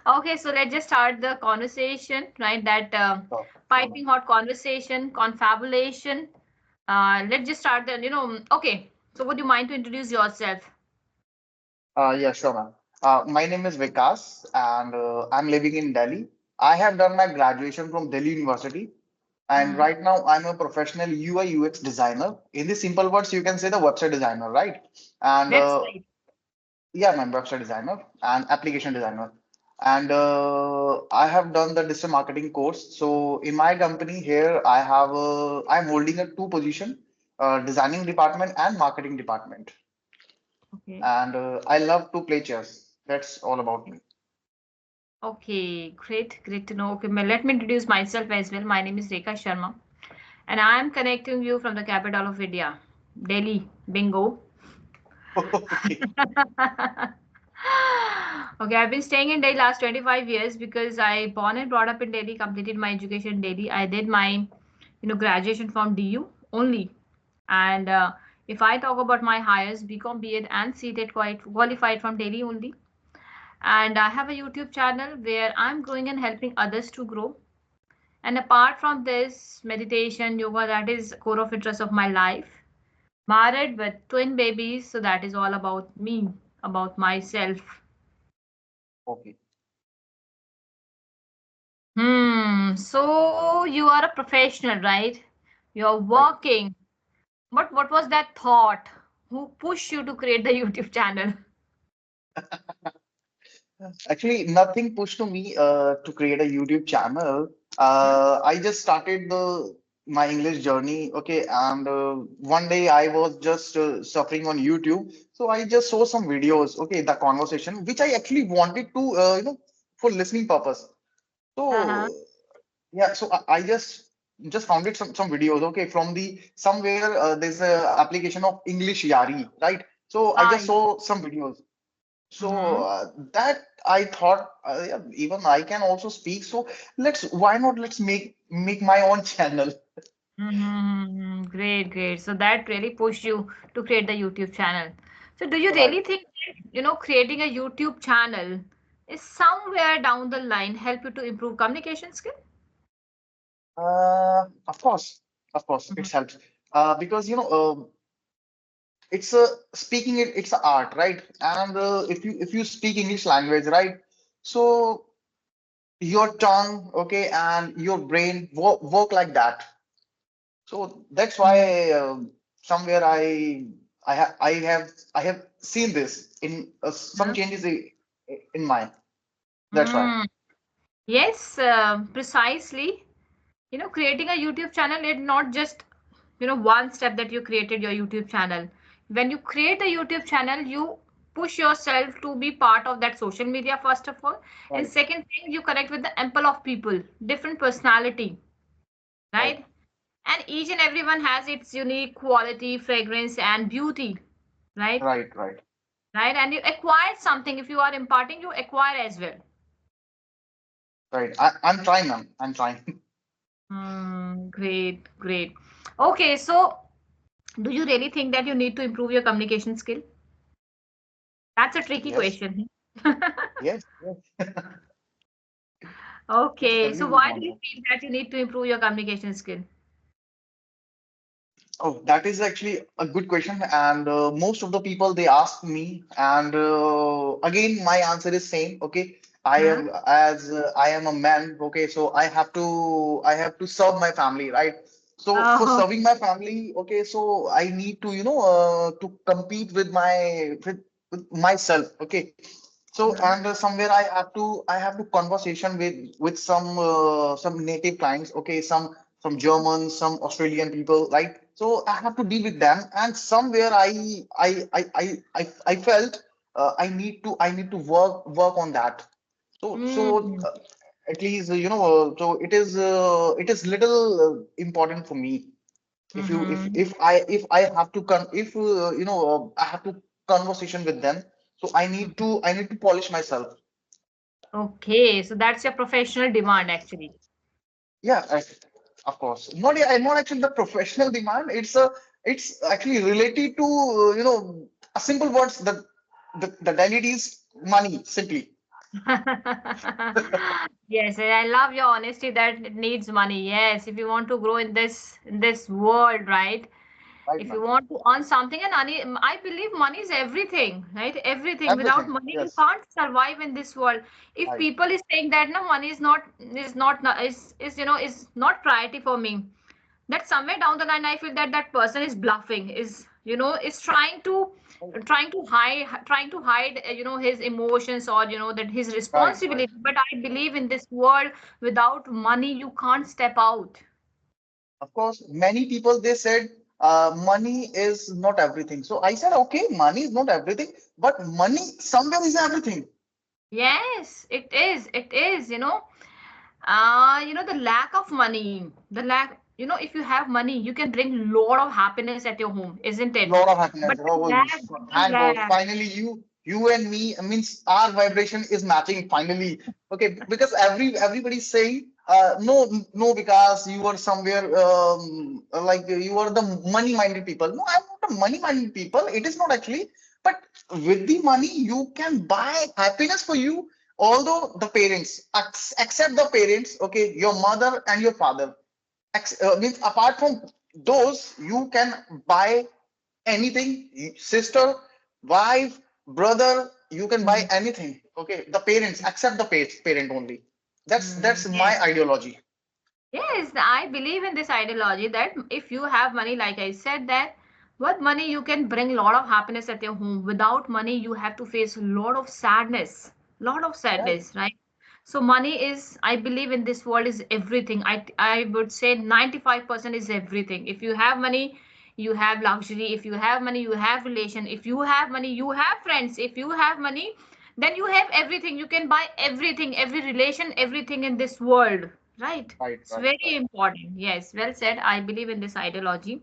Okay, so let's just start the conversation, right? That So, piping hot conversation, confabulation. Let's just start the, okay. So would you mind to introduce yourself? yeah, sure, ma'am. My name is Vikas, and I'm living in Delhi. I have done my graduation from Delhi University, and Hmm. right now I'm a professional UI UX designer. In the simple words, you can say the website designer, right? And Website. yeah, I'm a website designer and application designer. And I have done the digital marketing course. So in my company here, I'm holding a two position, designing department and marketing department. Okay. And I love to play chess. That's all about me. Okay, great, great to know. Okay, let me introduce myself as well. My name is Rekha Sharma, and I am connecting you from the capital of India, Delhi. Bingo. Okay. Okay, I've been staying in Delhi last 25 years because I born and brought up in Delhi, completed my education in Delhi. I did my, graduation from DU only. And if I talk about my highest BCom, BEd and CTET quite qualified from Delhi only. And I have a YouTube channel where I'm growing and helping others to grow. And apart from this, meditation, yoga, that is core of interest of my life. Married with twin babies, so that is all about me, about myself. Okay. So you are a professional, right? You're Right. working. But what was that thought? Who pushed you to create the YouTube channel? Actually, nothing pushed to me to create a YouTube channel. Hmm? I just started the my English journey. Okay, and one day I was just suffering on YouTube, so I just saw some videos. Okay, the conversation which I actually wanted to for listening purpose. Uh-huh. So yeah, so I just found it some videos. Okay, from the somewhere there's a application of English Yari, right? So I Ah, just yeah. saw some videos. So Mm-hmm. that I thought yeah, even I can also speak. So why not let's make my own channel. Mm-hmm. Great, great. So that really pushed you to create the YouTube channel. So do you Right. really think that, creating a YouTube channel is somewhere down the line help you to improve communication skill? Of course, Mm-hmm. it helps. Because it's a speaking it's a art, right? And if you speak English language, right? So your tongue, okay, and your brain work like that. So that's why somewhere I have seen this in some changes in mine. That's why. Mm-hmm. Yes, precisely. Creating a YouTube channel is not just, one step that you created your YouTube channel. When you create a YouTube channel, you push yourself to be part of that social media, first of all. And Right, second thing, you connect with the ample of people, different personality, right, right? And each and everyone has its unique quality, fragrance, and beauty, right? right, right, Right. And you acquire something. If you are imparting, you acquire as well. right. I'm trying, man. I'm trying. Great, great. Okay, so do you really think that you need to improve your communication skill? That's a tricky Yes, question. yes, yes. Yes, Okay, so everyone why do wants you that. feel that you need to improve your communication skill? Oh, that is actually a good question, and most of the people they ask me, and again my answer is same. Okay, Huh? I am a man. Okay, so I have to serve my family, right? So for Oh, serving my family, okay, so I need to to compete with myself. Okay, so huh? and somewhere I have to conversation with some native clients. Okay, some Germans, some Australian people, right? So I have to deal with them, and somewhere I felt I need to work on that. So Mm. at least so it is little important for me. If you Mm-hmm. if I have to if I have to conversation with them, so I need to polish myself. Okay, so that's your professional demand actually. Yeah, of course. Not actually the professional demand. It's actually related to a simple words. The daily is money simply. Yes, and I love your honesty that it needs money. Yes, if you want to grow in this world, right? Right, If you man. want to earn something, and money, I believe money is everything, right? Everything. Without Everything. money, you Yes. can't survive in this world. If Right. people is saying that no, money is is not priority for me, that somewhere down the line I feel that that person is bluffing, is is trying to hide his emotions, or that his Right. Right. responsibility. But I believe in this world, without money you can't step out. Of course, many people they said money is not everything. So I said, okay, money is not everything, but money somewhere is everything. Yes, it is, the lack of money, the lack, if you have money you can bring lot of happiness at your home, isn't it? Lot of But happiness. the Oh, lack, the thank God. lack. Finally, you and me means our vibration is matching finally. Okay, because everybody's saying no, no, because you are somewhere like you are the money-minded people. No, I'm not a money-minded people. It is not actually. But with the money, you can buy happiness for you. Although the parents, accept the parents, okay, your mother and your father, means apart from those, you can buy anything, sister, wife, brother, you can buy Mhm. anything. Okay, the parents accept the parent only. That's Yes. my ideology. Yes, I believe in this ideology that if you have money, like I said, that with money you can bring a lot of happiness at your home. Without money, you have to face a lot of Right, sadness, right? So money is, I believe in this world is everything. I would say 95% is everything. If you have money, you have luxury. If you have money, you have relation. If you have money, you have friends. If you have money, then you have everything. You can buy everything, every relation, everything in this world, right? right, It's right, very right. important. Yes, well said. I believe in this ideology.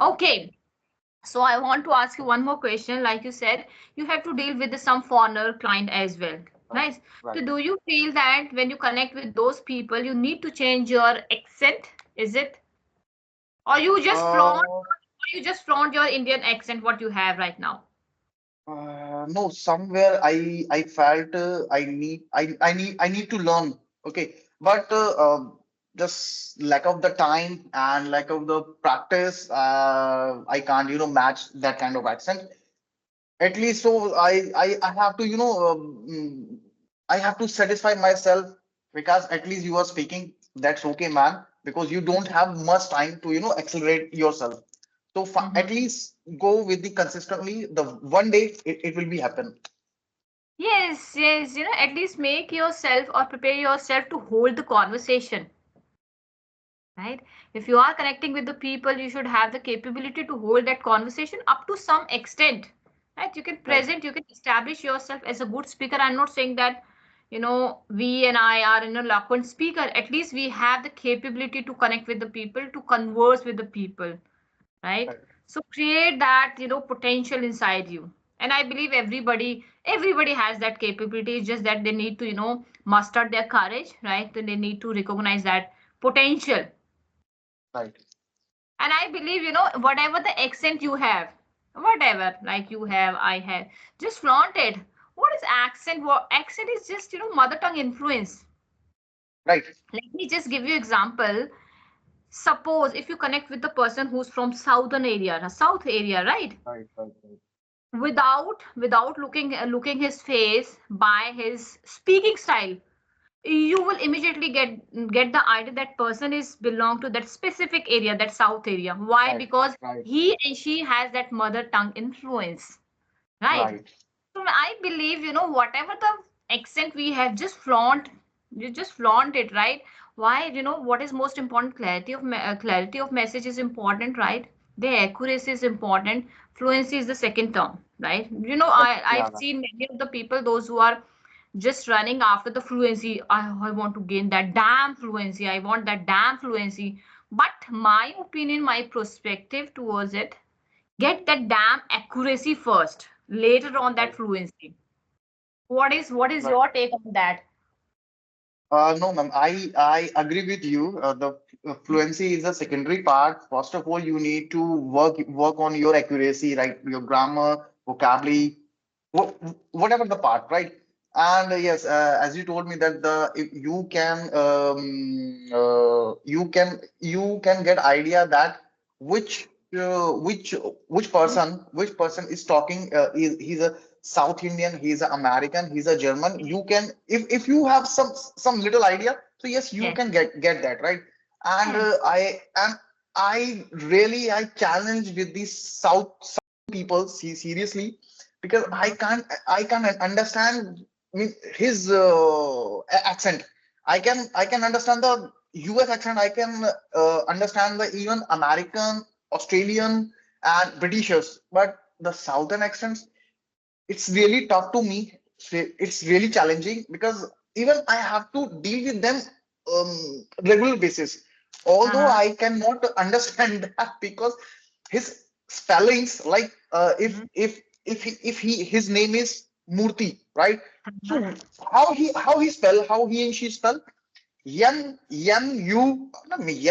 Okay, so I want to ask you one more question. Like you said, you have to deal with some foreigner client as well. Right, Nice. right. So do you feel that when you connect with those people, you need to change your accent? Is it? Or Uh, you just flaunt your Indian accent, what you have right now? no, somewhere I felt I need to learn. Okay, but just lack of the time and lack of the practice, I can't match that kind of accent. At least so I have to I have to satisfy myself, because at least you are speaking, that's okay, man, because you don't have much time to accelerate yourself. So at Mhm. least go with the consistently, the one day it will be happen. Yes, yes, at least make yourself or prepare yourself to hold the conversation, right? If you are connecting with the people, you should have the capability to hold that conversation up to some extent, right? You can Right, present, you can establish yourself as a good speaker. I'm not saying that we and I are eloquent speaker. At least we have the capability to connect with the people, to converse with the people, right? right, So create that potential inside you. And I believe everybody has that capability. It's just that they need to muster their courage, right? And they need to recognize that potential. right. And I believe, whatever the accent you have, whatever, like you have, I have, just flaunt it. What is accent? What accent is just, mother tongue influence. Right, Let me just give you example. Suppose if you connect with the person who's from southern area, south area, right? right, right, right, Without looking his face, by his speaking style, you will immediately get the idea that person is belong to that specific area, that south area. Why? right, Because right, he and she has that mother tongue influence, right? right, So I believe, whatever the accent we have, just flaunt, you just flaunt it, right? Why? What is most important? Clarity of message is important, right? The accuracy is important. Fluency is the second term, right? right. I've Yeah, right. seen many of the people, those who are just running after the fluency. I want to gain that damn fluency. I want that damn fluency. But my opinion, my perspective towards it, get that damn accuracy first, later on that Right, fluency. What is right. your take on that? No, ma'am. I agree with you. The fluency is a secondary part. First of all, you need to work on your accuracy, right? Your grammar, vocabulary, whatever the part, right? And yes, as you told me that the if you can get idea that which uh, which which person is talking. He's a South Indian, he's an American, he's a German. Yes. You can if you have some little idea, so yes, you Yes. can get that right. And Yes. I challenge with these South people seriously because Uh-huh. I can't understand his accent. I can understand the US accent. I can understand the even American, Australian, and Britishers, but the Southern accents, it's really tough to me. It's really challenging because even I have to deal with them regular basis. Although Uh-huh. I cannot understand that because his spellings, like Mhm. if he his name is Murthy, right? Uh-huh. So how he spell, how he and she spell M no,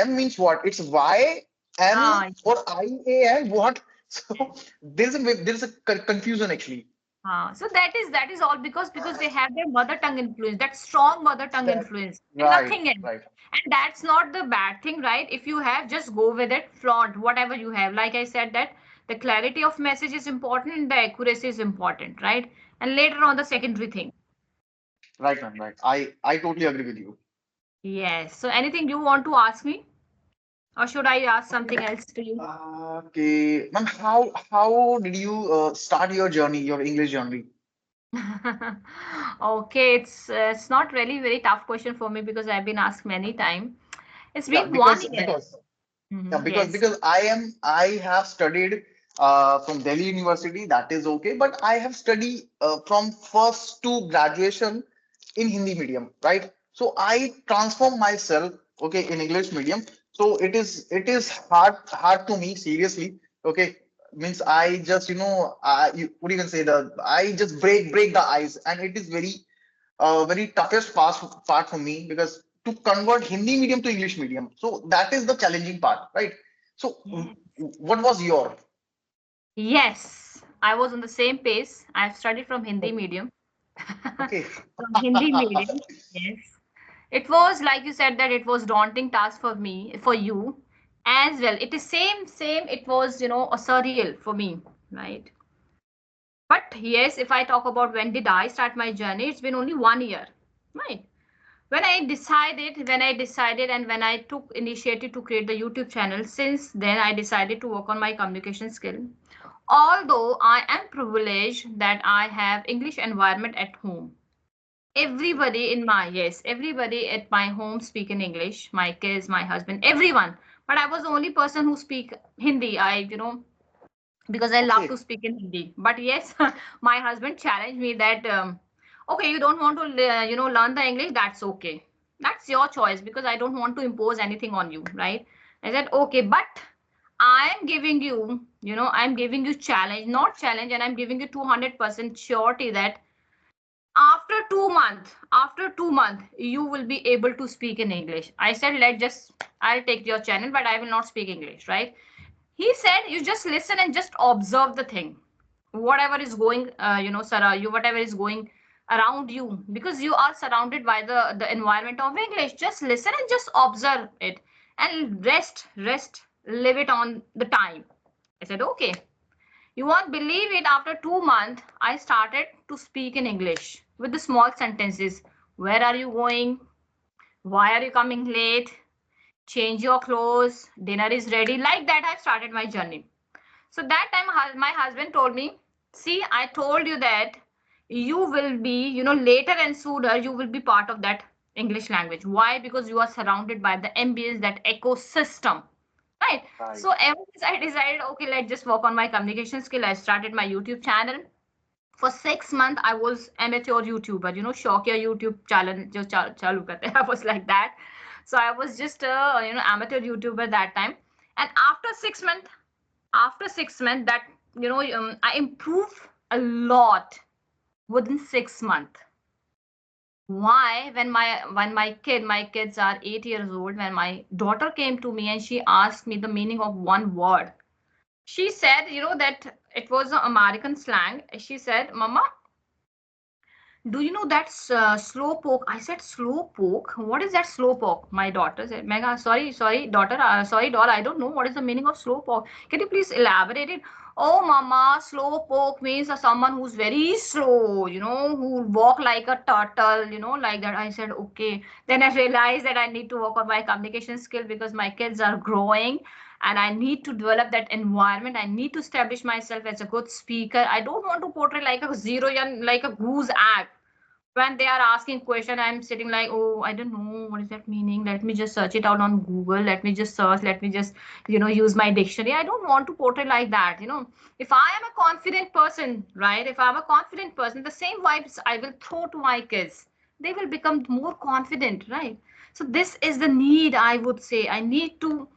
M means what? It's YM Ah, or IAM what? So there's a confusion actually. so that is all because they have their mother tongue influence, that strong mother tongue That influence, and right, nothing else. right, And that's not the bad thing, right? If you have, just go with it, flaunt whatever you have. Like I said, that the clarity of message is important and the accuracy is important, right? And later on, the secondary thing. right, man, right. I totally agree with you. Yes. So anything you want to ask me, or should I ask Okay, something else to you? okay, ma'am. How did you start your journey, your English journey? Okay, it's not really very tough question for me because I've been asked many times. It's Yeah, been 1 year. Yes. because I have studied from Delhi University. That is okay, but I have studied from first to graduation in Hindi medium, right? So I transform myself, okay, in English medium. So it is hard to me seriously. Okay, means I just what you can say, the I just break the ice, and it is very toughest part for me because to convert Hindi medium to English medium. So that is the challenging part, right? So Yes. what was your? Yes, I was on the same pace. I've studied from Hindi Okay. medium. Okay. From Hindi medium, yes. It was like you said that it was daunting task for me, for you as well. It is same. It was, a surreal for me, right? But yes, if I talk about when did I start my journey, it's been only 1 year, right? When I decided and when I took initiative to create the YouTube channel, since then I decided to work on my communication skill. Although I am privileged that I have English environment at home. Everybody at my home speak in English. My kids, my husband, everyone. But I was the only person who speak Hindi. Because I love to Okay. speak in Hindi. But yes, my husband challenged me that, okay, you don't want to, learn the English. That's okay. That's your choice because I don't want to impose anything on you, right? I said, okay, but I'm giving you challenge, not challenge, and I'm giving you 200% surety that after 2 months, you will be able to speak in English. I said, I'll take your channel, but I will not speak English, right? He said, you just listen and just observe the thing, whatever is going, Sarah, whatever is going around you, because you are surrounded by the environment of English. Just listen and just observe it, and rest, live it on the time. I said, okay. You won't believe it. After 2 months, I started to speak in English with the small sentences. Where are you going? Why are you coming late? Change your clothes. Dinner is ready. Like that, I started my journey. So that time, my husband told me, see, I told you that you will be, later and sooner, you will be part of that English language. Why? Because you are surrounded by the ambience, that ecosystem. Right. Right. So ever since I decided, okay, let's just work on my communication skill, I started my YouTube channel. For 6 months, I was amateur YouTuber, shock your YouTube challenge, jo chalu karte. I was like that. So I was just a, amateur YouTuber that time. And after 6 months, that, I improved a lot within 6 months. Why? When my kids are 8 years old, when my daughter came to me and she asked me the meaning of one word. She said, that it was an American slang. She said, Mama, Do you know that's slow poke? I said slow poke. What is that slow poke? My daughter said, Mega, sorry, daughter, sorry, doll. I don't know what is the meaning of slow poke. Can you please elaborate it? Oh, mama, slow poke means someone who's very slow, who walk like a turtle, like that. I said, okay. Then I realized that I need to work on my communication skill because my kids are growing and I need to develop that environment. I need to establish myself as a good speaker. I don't want to portray like a zero young, like a goose act. When they are asking question, I'm sitting like, oh, I don't know what is that meaning. Let me just search it out on Google. Let me just search. Let me just, use my dictionary. I don't want to portray like that. If I am a confident person, right? If I'm a confident person, the same vibes I will throw to my kids. They will become more confident, right? So this is the need, I would say. I need to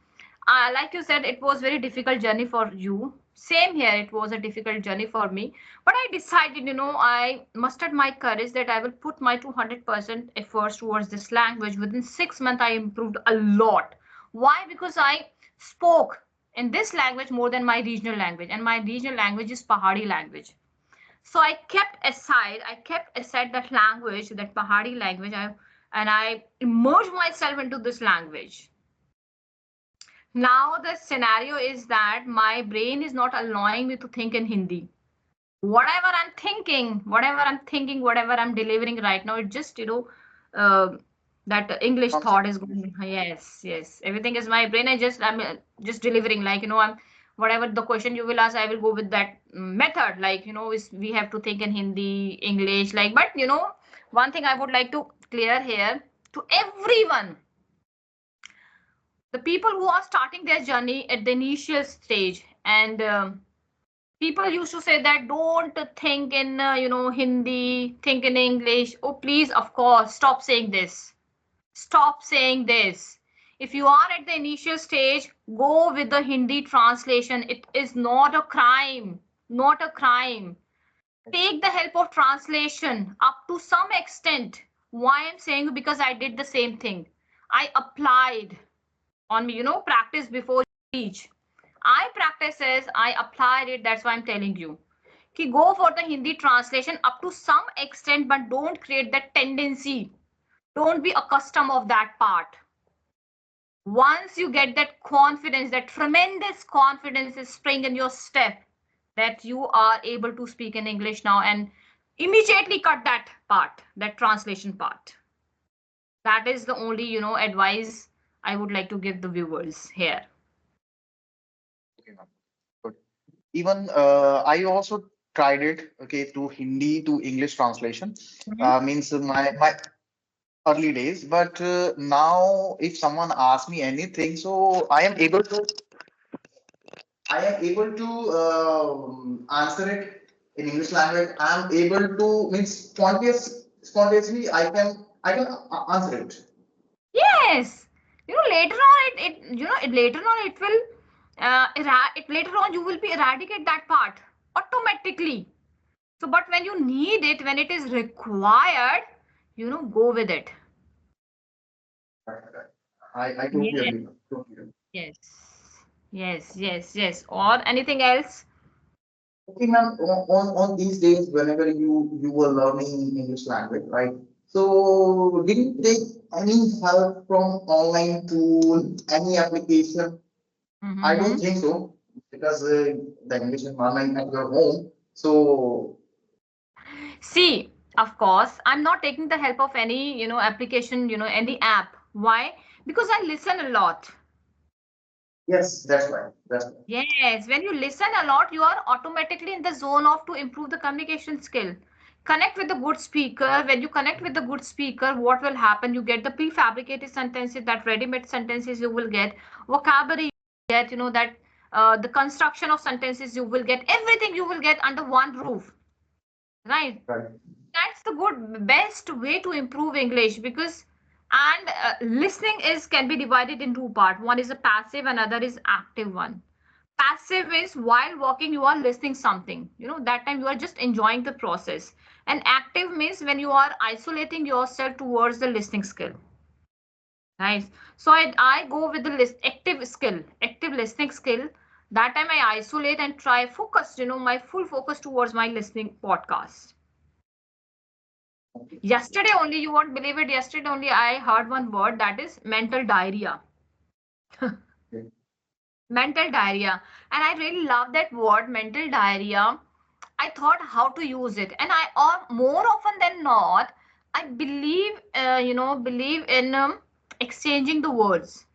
like you said, it was very difficult journey for you. Same here, it was a difficult journey for me. But I decided, I mustered my courage that I will put my 200% efforts towards this language. Within 6 months, I improved a lot. Why? Because I spoke in this language more than my regional language, and my regional language is Pahari language. So I kept aside that language, that Pahari language, and I immersed myself into this language. Now the scenario is that my brain is not allowing me to think in Hindi. Whatever I'm delivering right now, it just, uh, that English Comes in thought is English. going. Yes, yes. Everything is my brain. I'm just delivering. Like, I'm whatever the question you will ask, I will go with that method. Like, we have to think in Hindi, English. Like, but one thing I would like to clear here to everyone, the people who are starting their journey at the initial stage, and people used to say that don't think in Hindi, think in English. Oh, please, of course, stop saying this. Stop saying this. If you are at the initial stage, go with the Hindi translation. It is not a crime. Not a crime. Take the help of translation up to some extent. Why I'm saying, because I did the same thing. I applied on me, practice before you teach. I practices, I applied it. That's why I'm telling you. Ki go for the Hindi translation up to some extent, but don't create that tendency. Don't be accustomed of that part. Once you get that confidence, that tremendous confidence is spring in your step, that you are able to speak in English now, and immediately cut that part, that translation part. That is the only, advice I would like to give the viewers here. Okay, ma'am. Good. Even I also tried it, okay, to Hindi to English translation. Mhm. Means my early days, but now if someone asks me anything, so I am able to answer it in English language. I am able to means spontaneously I can answer it. Yes, later on later on it will later on you will be eradicate that part automatically. So, but when you need it, when it is required, go with it. Right, right. I totally Yes, agree. Totally agree. yes, yes. Or anything else? Okay, ma'am. On these days, whenever you were learning English language, right? So, did you take any help from online tool, any application? I don't Mm-hmm. think so because the English environment at your home. So, See, of course, I'm not taking the help of any, application, any app. Why? Because I listen a lot. yes, that's right. That's right. Yes, when you listen a lot, you are automatically in the zone of to improve the communication skill. Connect with the good speaker. When you connect with the good speaker, what will happen? You get the prefabricated sentences, that ready-made sentences you will get, vocabulary you get, that the construction of sentences you will get, everything you will get under one roof, right? Right. That's the good best way to improve English because and listening is can be divided in two parts. One is a passive, another is active one. Passive is while walking you are listening something, that time you are just enjoying the process, and active means when you are isolating yourself towards the listening skill. Nice. So I go with the active listening skill. That time I isolate and try focus, my full focus towards my listening podcast. Yesterday only, you won't believe it, yesterday only I heard one word, that is mental diarrhea. Okay. Mental diarrhea. And I really love that word, mental diarrhea. I thought how to use it, and I, or more often than not, I believe, believe in exchanging the words.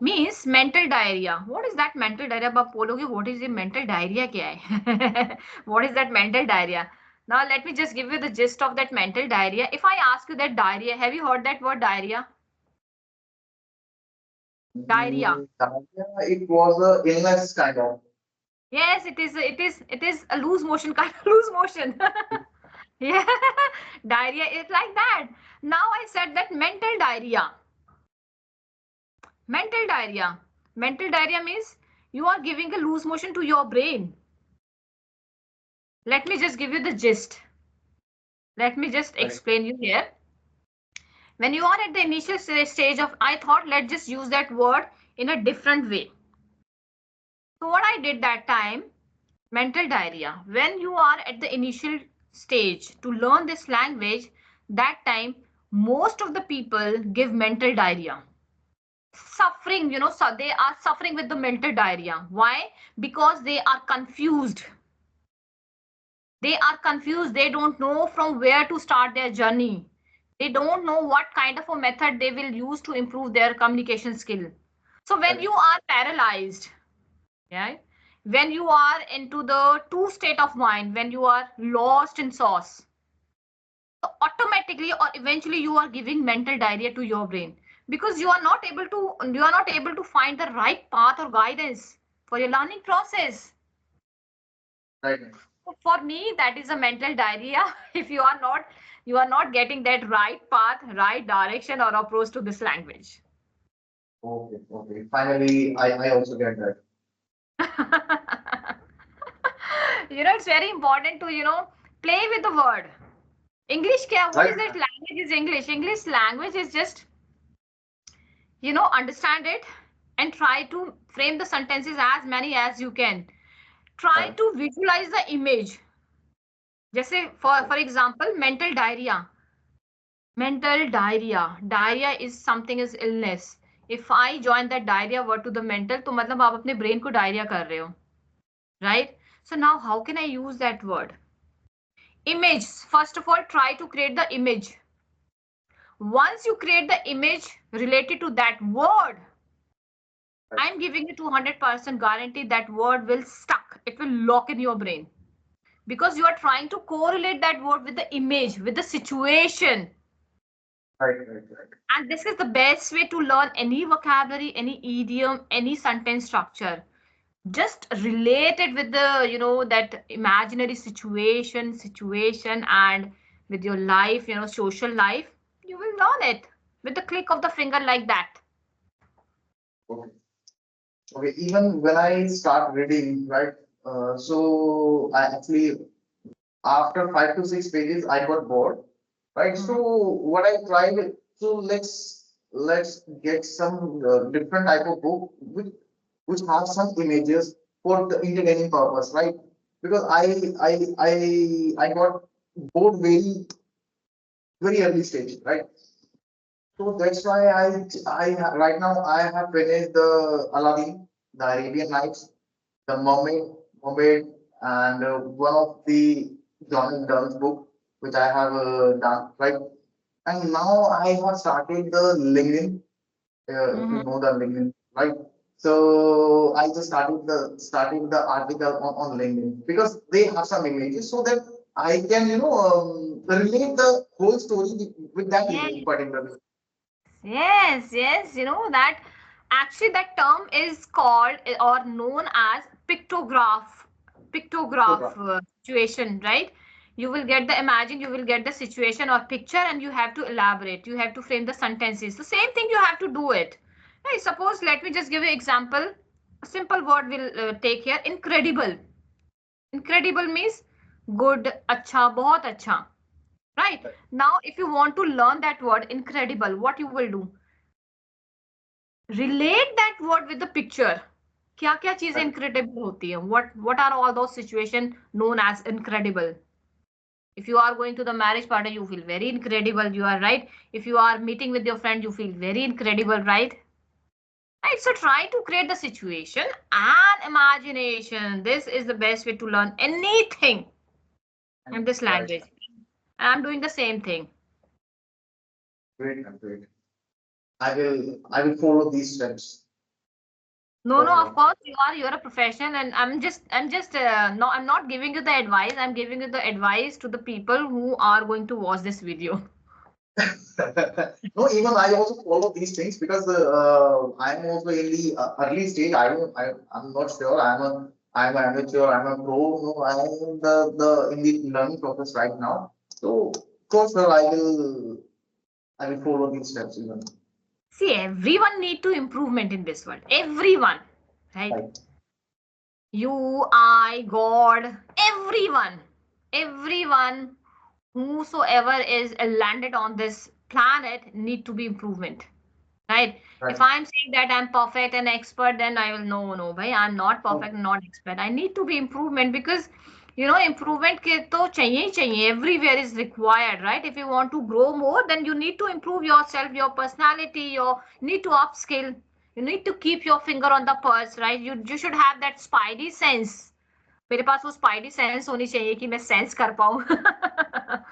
Means mental diarrhea. What is that mental diarrhea? आप बोलोगे what is the mental diarrhea क्या है? What is that mental diarrhea? Now let me just give you the gist of that mental diarrhea. If I ask you that diarrhea, have you heard that word diarrhea? Diarrhea. It was a illness kind of. Yes, it is. It is. It is a loose motion kind of loose motion. Yeah, diarrhea is like that. Now I said that mental diarrhea. Mental diarrhea. Mental diarrhea means you are giving a loose motion to your brain. Let me just give you the gist. Let me just Right. explain you here. When you are at the initial stage of, I thought let's just use that word in a different way. So what I did that time, mental diarrhea. When you are at the initial stage to learn this language, that time most of the people give mental diarrhea. Suffering, so they are suffering with the mental diarrhea. Why? Because they are confused. They are confused. They don't know from where to start their journey. They don't know what kind of a method they will use to improve their communication skill. So when Right. you are paralyzed, yeah, when you are into the two state of mind, when you are lost in sauce, so automatically or eventually you are giving mental diarrhea to your brain, because you are not able to find the right path or guidance for your learning process. Right. So for me, that is a mental diarrhea. If you are not getting that right path, right direction or approach to this language. Okay. Okay. Finally, I also get that. It's very important to play with the word. English kya, what is Right. that language? Is English language is just understand it and try to frame the sentences as many as you can. Try Right. to visualize the image. जैसे for example, mental diarrhea is something is illness. If I join that diarrhea word to the mental, तो मतलब आप अपने brain को diarrhea कर रहे हो, right? So now how can I use that word? Image. First of all, try to create the image. Once you create the image related to that word, Right. I'm giving you 200% guarantee that word will stuck. It will lock in your brain because you are trying to correlate that word with the image, with the situation. Right. Right. Right. And this is the best way to learn any vocabulary, any idiom, any sentence structure. Just relate it with the, that imaginary situation, and with your life, social life. You will learn it with the click of the finger like that. Okay. Okay. Even when I start reading, right? So I actually after 5 to 6 pages, I got bored. Right. So Mhm. what I tried. So let's get some different type of book which have some images for the entertaining purpose, right? Because I got bored very early stage, right? So that's why right now I have finished the Aladdin, the Arabian Nights, the Mermaid, and one of the John Donne's book, which I have done, right? And now I have started the LinkedIn, if you Mhm. know the LinkedIn, right? So I just started the article on LinkedIn because they have some images so that I can relate the whole story with that image Yes. particularly. Yes. That actually that term is called or known as pictograph. Pictograph Pictograph. situation, right? You will get the situation or picture, and you have to elaborate. You have to frame the sentences. The same thing you have to do it. Hey, suppose let me just give you example. A simple word will take here. Incredible. Incredible means good, अच्छा, बहुत अच्छा. Right? Now, if you want to learn that word incredible, what you will do? Relate that word with the picture. क्या क्या चीजें Right. incredible होती है? What are all those situations known as incredible? If you are going to the marriage party, you feel very incredible. You are right. If you are meeting with your friend, you feel very incredible, right? Right. So try to create the situation and imagination. This is the best way to learn anything in this Right. language. I'm doing the same thing. Great, man, great. I will follow these steps No, for no, of sure. course you're a professional, and I'm just no, I'm not giving you the advice. I'm giving you the advice to the people who are going to watch this video. No, even I also follow these things because I'm also in the early stage. I'm not sure. I'm an amateur. I'm a pro. No, I'm the in the learning process right now. So for sure, I will follow these steps even. See, everyone need to improvement in this world. Everyone, right? Right. You, I, God, everyone whosoever is landed on this planet need to be improvement, right? If Right. I'm saying that I'm perfect and expert, then I will no, bhai, I'm not Oh, perfect, not expert. I need to be improvement because improvement ke to chahiye hi chahiye. Everywhere is required, right? If you want to grow more, then you need to improve yourself, your personality, your need to upskill. You need to keep your finger on the pulse, right? You should have that spidey sense. मेरे पास वो spidey sense होनी चाहिए कि मैं sense कर पाऊं.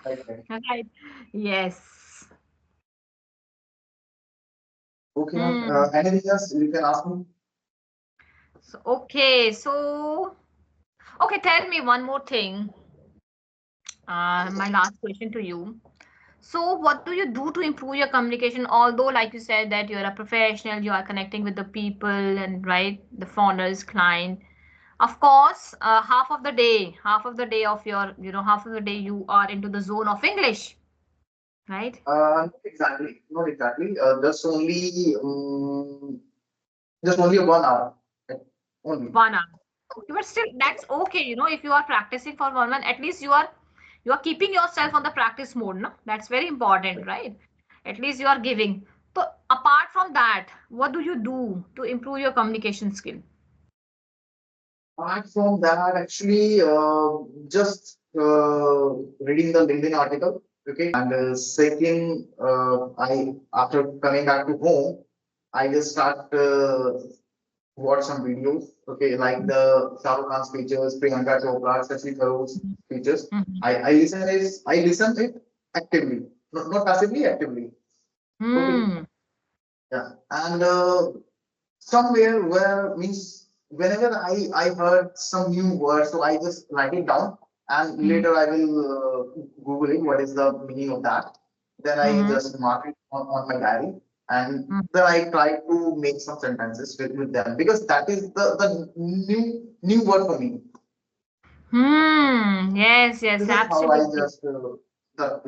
right, right. Right. Yes. Okay, ma'am. Hmm. Anything else you can ask me? So okay, tell me one more thing. My last question to you. So, what do you do to improve your communication? Although, like you said, that you're a professional, you are connecting with the people and right, the founders, client. Of course, half of the day of your, half of the day you are into the zone of English, right? Not exactly. Not exactly. Just only 1 hour. Right? Only. 1 hour. Okay, but still, that's okay. If you are practicing for 1 month, at least you are keeping yourself on the practice mode. No, that's very important, right? At least you are giving. So, apart from that, what do you do to improve your communication skill? Apart from that, actually, just reading the LinkedIn article, okay, and second, I after coming back to home, I just start watch some videos, okay, like the Shah Rukh Khan speeches, Priyanka Chopra, Shashi Tharoor's speeches. Mhm. I listen it actively, not passively, actively. Okay, Hmm. yeah, and somewhere where means whenever I heard some new word, so I just write it down and Mhm. later I will Google it. What is the meaning of that? Then I Mhm. just mark it on my diary and Mhm. then I try to make some sentences with them because that is the new word for me. Hmm. Yes. Yes. This is how I Absolutely. just that's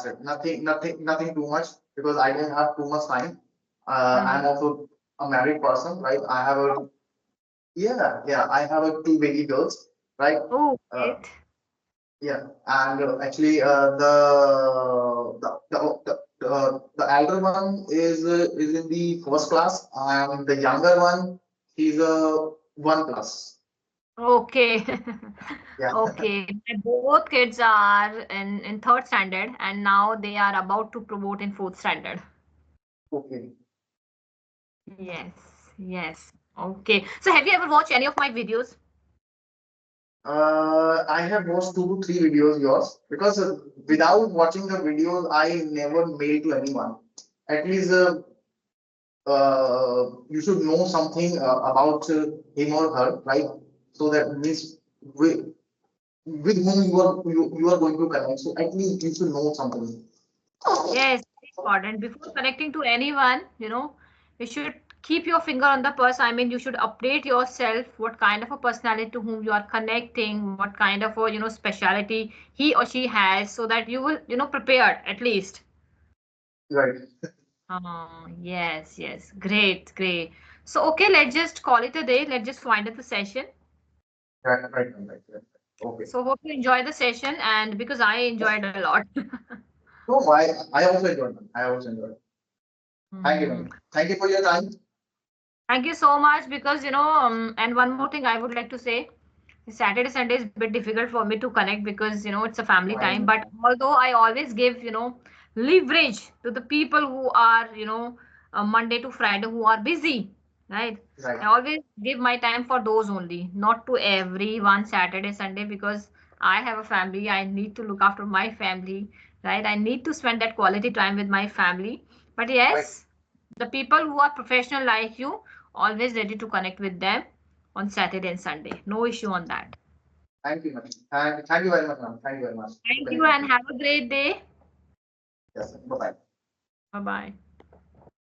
it. Nothing too much because I don't have too much time. I'm Mhm. also a married person, right? I have a yeah. I have a two baby girls, right? Oh, Uh, great. yeah, and actually, the elder one is in the first class, and the younger one he's a 1 class. Okay. Yeah. Okay. My both kids are in third standard, and now they are about to promote in fourth standard. Okay. Yes. Yes. Okay. So have you ever watched any of my videos? I have watched 2 to 3 videos yours because without watching the videos, I never mail to anyone. At least you should know something about him or her, right? So that means with whom you are going to connect. So at least you should know something. Yes, very important. Before connecting to anyone, you should keep your finger on the pulse. I mean, you should update yourself what kind of a personality to whom you are connecting, what kind of a, speciality he or she has, so that you will, prepared at least. Right. Yes, yes. Great, great. So, okay, let's just call it a day. Let's just wind up the session. Right. Okay. So, hope you enjoy the session, and because I enjoyed a lot. So I also enjoyed it. I also enjoyed it. Thank you, Hmm. man. Thank you for your time. Thank you so much because, and one more thing I would like to say. Saturday, Sunday is a bit difficult for me to connect because it's a family I time. But understand. although I always give leverage to the people who are Monday to Friday who are busy, right? I Right. always give my time for those only, not to everyone Saturday, Sunday, because I have a family. I need to look after my family, right? I need to spend that quality time with my family. But Right. yes, the people who are professional like you, always ready to connect with them on Saturday and Sunday. No issue on that. Thank you, ma'am. Thank you very much, ma'am. Thank you very much for Thank you connecting with and me. have a great day. Yes, sir. Bye bye. Bye bye.